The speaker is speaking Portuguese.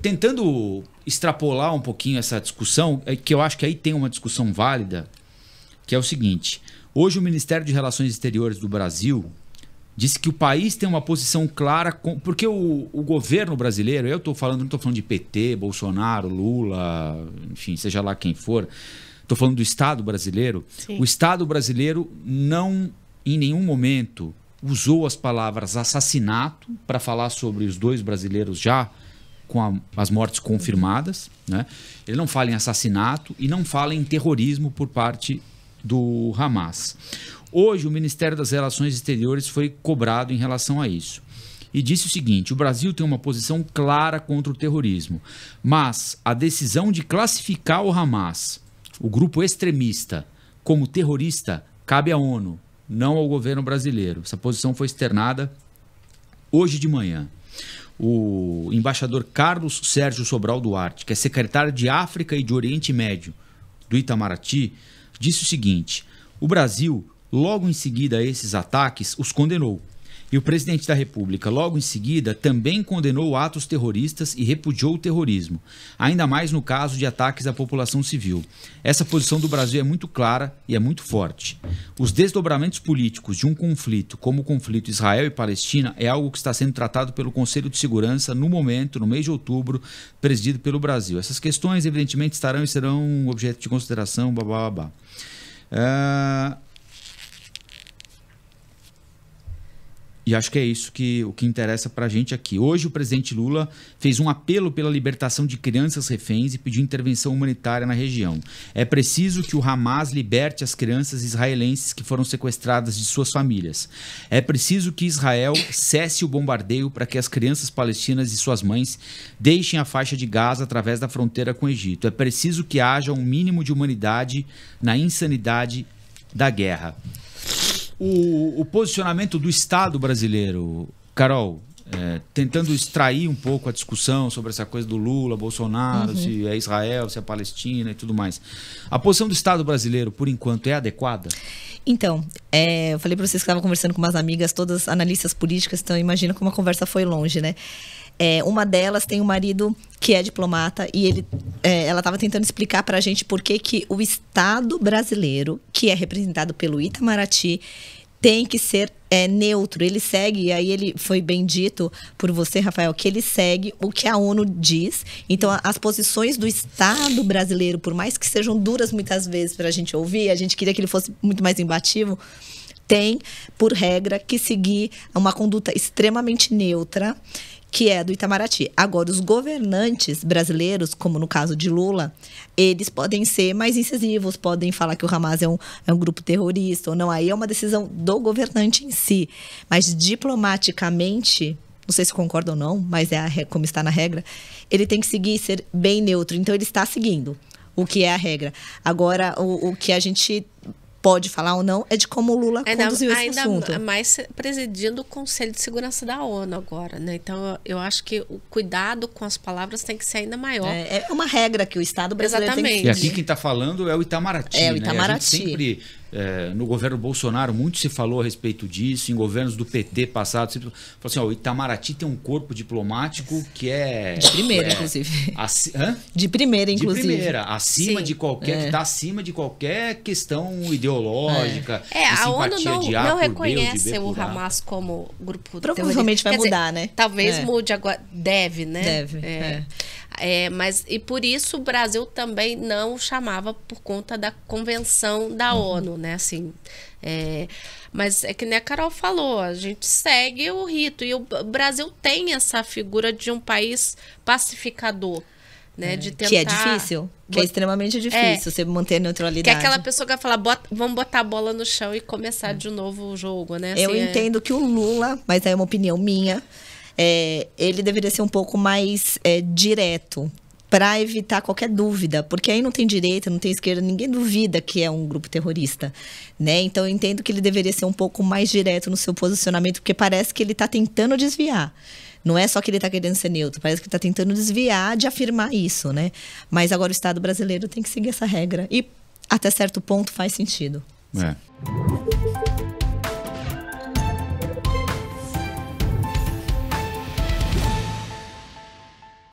Tentando extrapolar um pouquinho essa discussão, que eu acho que aí tem uma discussão válida, que é o seguinte: hoje o Ministério de Relações Exteriores do Brasil disse que o país tem uma posição clara, porque o governo brasileiro, não estou falando de PT, Bolsonaro, Lula, enfim, seja lá quem for, estou falando do Estado brasileiro. Sim. O Estado brasileiro não, em nenhum momento, usou as palavras assassinato para falar sobre os 2 brasileiros já com as mortes confirmadas, né? Ele não fala em assassinato e não fala em terrorismo por parte do Hamas. Hoje, o Ministério das Relações Exteriores foi cobrado em relação a isso. E disse o seguinte: o Brasil tem uma posição clara contra o terrorismo, mas a decisão de classificar o Hamas, o grupo extremista, como terrorista, cabe à ONU, não ao governo brasileiro. Essa posição foi externada hoje de manhã. O embaixador Carlos Sérgio Sobral Duarte, que é secretário de África e de Oriente Médio do Itamaraty, disse o seguinte: o Brasil, logo em seguida a esses ataques, os condenou. E o presidente da República, logo em seguida, também condenou atos terroristas e repudiou o terrorismo, ainda mais no caso de ataques à população civil. Essa posição do Brasil é muito clara e é muito forte. Os desdobramentos políticos de um conflito, como o conflito Israel e Palestina, é algo que está sendo tratado pelo Conselho de Segurança no momento, no mês de outubro, presidido pelo Brasil. Essas questões, evidentemente, estarão e serão objeto de consideração, babá. E acho que é isso o que interessa para a gente aqui. Hoje o presidente Lula fez um apelo pela libertação de crianças reféns e pediu intervenção humanitária na região. É preciso que o Hamas liberte as crianças israelenses que foram sequestradas de suas famílias. É preciso que Israel cesse o bombardeio para que as crianças palestinas e suas mães deixem a faixa de Gaza através da fronteira com o Egito. É preciso que haja um mínimo de humanidade na insanidade da guerra. O posicionamento do Estado brasileiro, Carol, tentando extrair um pouco a discussão sobre essa coisa do Lula, Bolsonaro, se é Israel, se é Palestina e tudo mais. A posição do Estado brasileiro, por enquanto, é adequada? Então, eu falei para vocês que estava conversando com umas amigas, todas analistas políticas, então imagina como a conversa foi longe, né? Uma delas tem um marido que é diplomata e ela estava tentando explicar para a gente por que o Estado brasileiro, que é representado pelo Itamaraty, tem que ser neutro. Ele segue, e aí ele foi bem dito por você, Rafael, que ele segue o que a ONU diz. Então, as posições do Estado brasileiro, por mais que sejam duras muitas vezes para a gente ouvir, a gente queria que ele fosse muito mais embativo, tem, por regra, que seguir uma conduta extremamente neutra, que é do Itamaraty. Agora, os governantes brasileiros, como no caso de Lula, eles podem ser mais incisivos, podem falar que o Hamas é um grupo terrorista ou não. Aí é uma decisão do governante em si. Mas, diplomaticamente, não sei se concorda ou não, mas como está na regra, ele tem que seguir e ser bem neutro. Então, ele está seguindo o que é a regra. Agora, o que a gente pode falar ou não é de como o Lula conduziu esse assunto. Ainda mais presidindo o Conselho de Segurança da ONU agora, né? Então, eu acho que o cuidado com as palavras tem que ser ainda maior. É uma regra que o Estado brasileiro tem que seguir. E aqui quem está falando é o Itamaraty, o Itamaraty. Né? A gente sempre, no governo Bolsonaro, muito se falou a respeito disso, em governos do PT passado, sempre falou assim, o Itamaraty tem um corpo diplomático que é... De primeira, inclusive. De primeira, inclusive. De primeira, acima de qualquer... Que está acima de qualquer questão ideológica, a ONU não reconhece o Hamas como grupo terrorista. Provavelmente vai mudar, né? Talvez mude agora. Deve, né? Deve. Mas, e por isso o Brasil também não chamava por conta da convenção da ONU, né? Assim, mas é que nem a Carol falou, a gente segue o rito. E o Brasil tem essa figura de um país pacificador. Né, de tentar... Que é difícil, que é extremamente difícil você manter a neutralidade. Que é aquela pessoa que vai falar, vamos botar a bola no chão e começar de novo o jogo, né? Assim, eu entendo que o Lula, mas é uma opinião minha, ele deveria ser um pouco mais direto, para evitar qualquer dúvida, porque aí não tem direita, não tem esquerda, ninguém duvida que é um grupo terrorista, né? Então eu entendo que ele deveria ser um pouco mais direto no seu posicionamento, porque parece que ele está tentando desviar. Não é só que ele está querendo ser neutro, parece que está tentando desviar de afirmar isso, né? Mas agora o Estado brasileiro tem que seguir essa regra. E até certo ponto faz sentido.